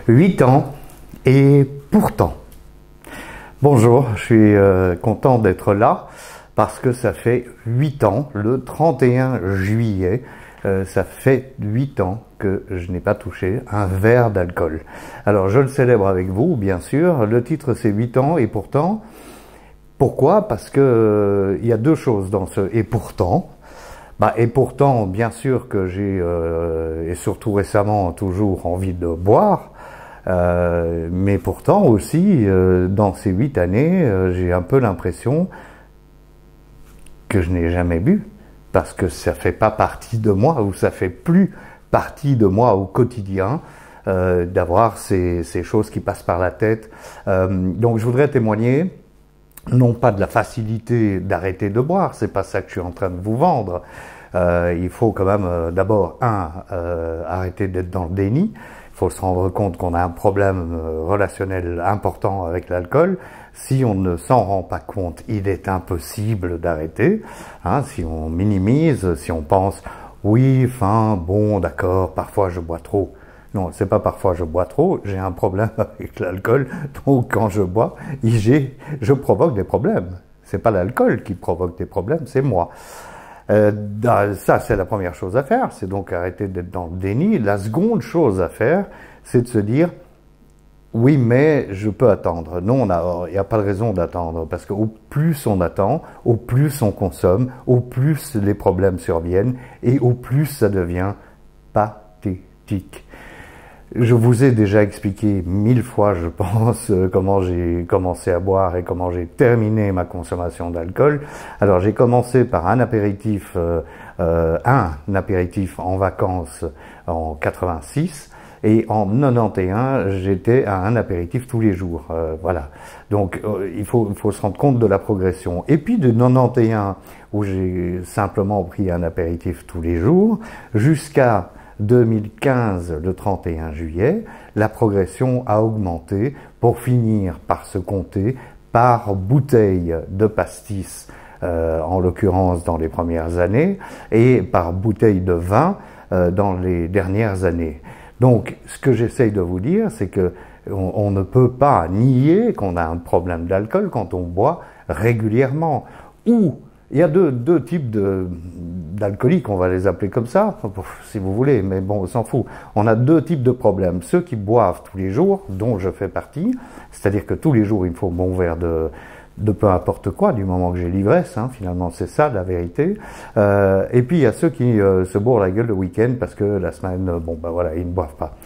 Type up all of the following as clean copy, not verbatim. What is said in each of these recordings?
8 ans et pourtant. Bonjour, je suis content d'être là parce que ça fait 8 ans, le 31 juillet, ça fait 8 ans que je n'ai pas touché un verre d'alcool. Alors je le célèbre avec vous, bien sûr, le titre c'est 8 ans et pourtant. Pourquoi? Parce que il y a deux choses dans ce « et pourtant ». Et pourtant, bien sûr que j'ai, et surtout récemment, toujours envie de boire, mais pourtant aussi, dans ces 8 années, j'ai un peu l'impression que je n'ai jamais bu, parce que ça fait pas partie de moi, ou ça fait plus partie de moi au quotidien, d'avoir ces choses qui passent par la tête. Donc je voudrais témoigner, non pas de la facilité d'arrêter de boire, c'est pas ça que je suis en train de vous vendre. Il faut quand même d'abord, arrêter d'être dans le déni. Il faut se rendre compte qu'on a un problème relationnel important avec l'alcool. Si on ne s'en rend pas compte, il est impossible d'arrêter. Si on minimise, si on pense « oui, bon, d'accord, parfois je bois trop ». Non, c'est pas parfois je bois trop, j'ai un problème avec l'alcool, donc quand je bois, je provoque des problèmes. C'est pas l'alcool qui provoque des problèmes, c'est moi. Ça, c'est la première chose à faire, c'est donc arrêter d'être dans le déni. La seconde chose à faire, c'est de se dire « oui, mais je peux attendre ». Non, il n'y a pas de raison d'attendre, parce qu'au plus on attend, au plus on consomme, au plus les problèmes surviennent, et au plus ça devient pathétique. Je vous ai déjà expliqué 1000 fois, je pense, comment j'ai commencé à boire et comment j'ai terminé ma consommation d'alcool. Alors j'ai commencé par un apéritif en vacances en 86 et en 91 j'étais à un apéritif tous les jours. Voilà. Donc il faut se rendre compte de la progression. Et puis de 91 où j'ai simplement pris un apéritif tous les jours jusqu'à 2015, le 31 juillet, la progression a augmenté pour finir par se compter par bouteille de pastis, en l'occurrence dans les premières années, et par bouteille de vin dans les dernières années. Donc, ce que j'essaye de vous dire, c'est que on ne peut pas nier qu'on a un problème d'alcool quand on boit régulièrement. Ou il y a deux types d'alcooliques, on va les appeler comme ça, si vous voulez, mais bon, on s'en fout. On a deux types de problèmes. Ceux qui boivent tous les jours, dont je fais partie, c'est-à-dire que tous les jours, il me faut un bon verre de peu importe quoi, du moment que j'ai l'ivresse, finalement, c'est ça la vérité. Et puis, il y a ceux qui se bourrent la gueule le week-end parce que la semaine, voilà, ils ne boivent pas.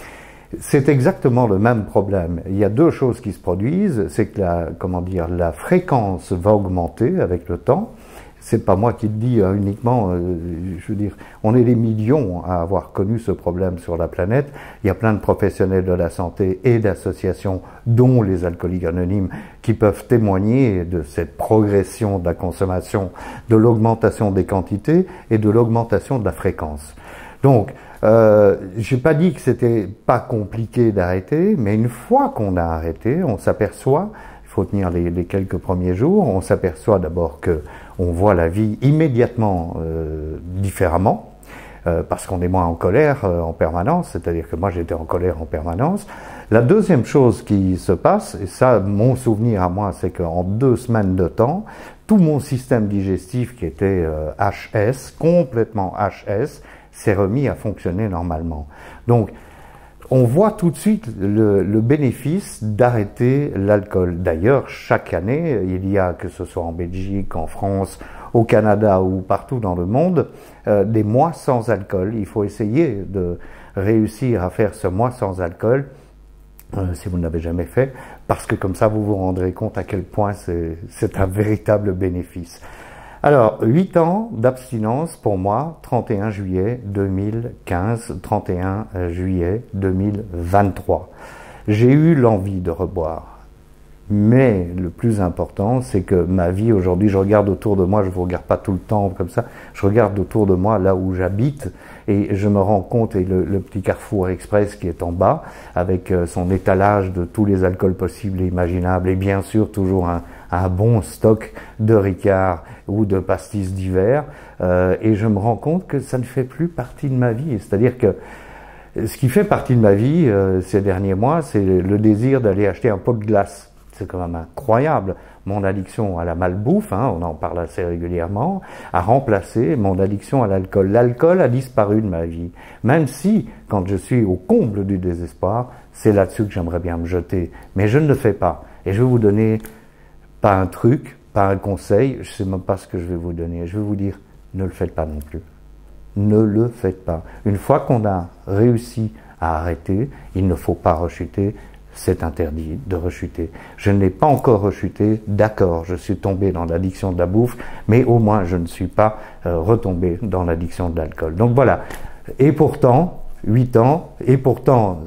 C'est exactement le même problème. Il y a deux choses qui se produisent, c'est que la fréquence va augmenter avec le temps. C'est pas moi qui le dis uniquement, je veux dire, on est des millions à avoir connu ce problème sur la planète. Il y a plein de professionnels de la santé et d'associations, dont les alcooliques anonymes, qui peuvent témoigner de cette progression de la consommation, de l'augmentation des quantités et de l'augmentation de la fréquence. Donc, j'ai pas dit que c'était pas compliqué d'arrêter, mais une fois qu'on a arrêté, on s'aperçoit, il faut tenir les quelques premiers jours, on s'aperçoit d'abord que on voit la vie immédiatement différemment, parce qu'on est moins en colère en permanence, c'est-à-dire que moi j'étais en colère en permanence. La deuxième chose qui se passe, et ça mon souvenir à moi, c'est qu'en 2 semaines de temps, tout mon système digestif qui était HS, complètement HS, s'est remis à fonctionner normalement. Donc on voit tout de suite le bénéfice d'arrêter l'alcool. D'ailleurs, chaque année, il y a, que ce soit en Belgique, en France, au Canada ou partout dans le monde, des mois sans alcool. Il faut essayer de réussir à faire ce mois sans alcool, si vous ne l'avez jamais fait, parce que comme ça, vous vous rendrez compte à quel point c'est un véritable bénéfice. Alors, 8 ans d'abstinence pour moi, 31 juillet 2015, 31 juillet 2023. J'ai eu l'envie de reboire. Mais le plus important, c'est que ma vie aujourd'hui, je regarde autour de moi, je ne vous regarde pas tout le temps comme ça, je regarde autour de moi là où j'habite et je me rends compte, et le petit Carrefour Express qui est en bas, avec son étalage de tous les alcools possibles et imaginables, et bien sûr toujours un bon stock de Ricard ou de pastis d'hiver, et je me rends compte que ça ne fait plus partie de ma vie. C'est-à-dire que Ce qui fait partie de ma vie ces derniers mois, c'est le désir d'aller acheter un pot de glace. C'est quand même incroyable. Mon addiction à la malbouffe, hein, on en parle assez régulièrement, a remplacé mon addiction à l'alcool. L'alcool a disparu de ma vie. Même si, quand je suis au comble du désespoir, c'est là-dessus que j'aimerais bien me jeter. Mais je ne le fais pas. Et je vais vous donner, pas un truc, pas un conseil, je ne sais même pas ce que je vais vous donner. Je vais vous dire, ne le faites pas non plus. Ne le faites pas. Une fois qu'on a réussi à arrêter, il ne faut pas rechuter. C'est interdit de rechuter. Je n'ai pas encore rechuté, d'accord, je suis tombé dans l'addiction de la bouffe, mais au moins je ne suis pas retombé dans l'addiction de l'alcool. Donc voilà. Et pourtant, 8 ans, et pourtant,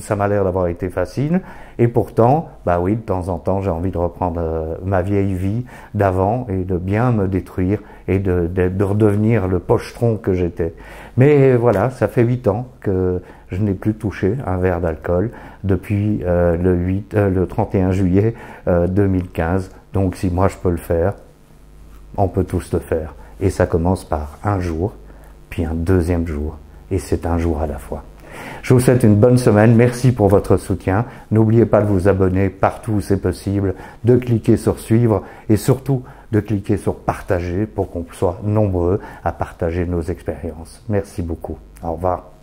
ça m'a l'air d'avoir été facile, et pourtant, bah oui, de temps en temps, j'ai envie de reprendre ma vieille vie d'avant et de bien me détruire et de redevenir le pochetron que j'étais. Mais voilà, ça fait 8 ans que je n'ai plus touché un verre d'alcool depuis le 31 juillet 2015. Donc si moi je peux le faire, on peut tous le faire. Et ça commence par un jour, puis un deuxième jour. Et c'est un jour à la fois. Je vous souhaite une bonne semaine. Merci pour votre soutien. N'oubliez pas de vous abonner partout où c'est possible, de cliquer sur suivre et surtout de cliquer sur partager pour qu'on soit nombreux à partager nos expériences. Merci beaucoup. Au revoir.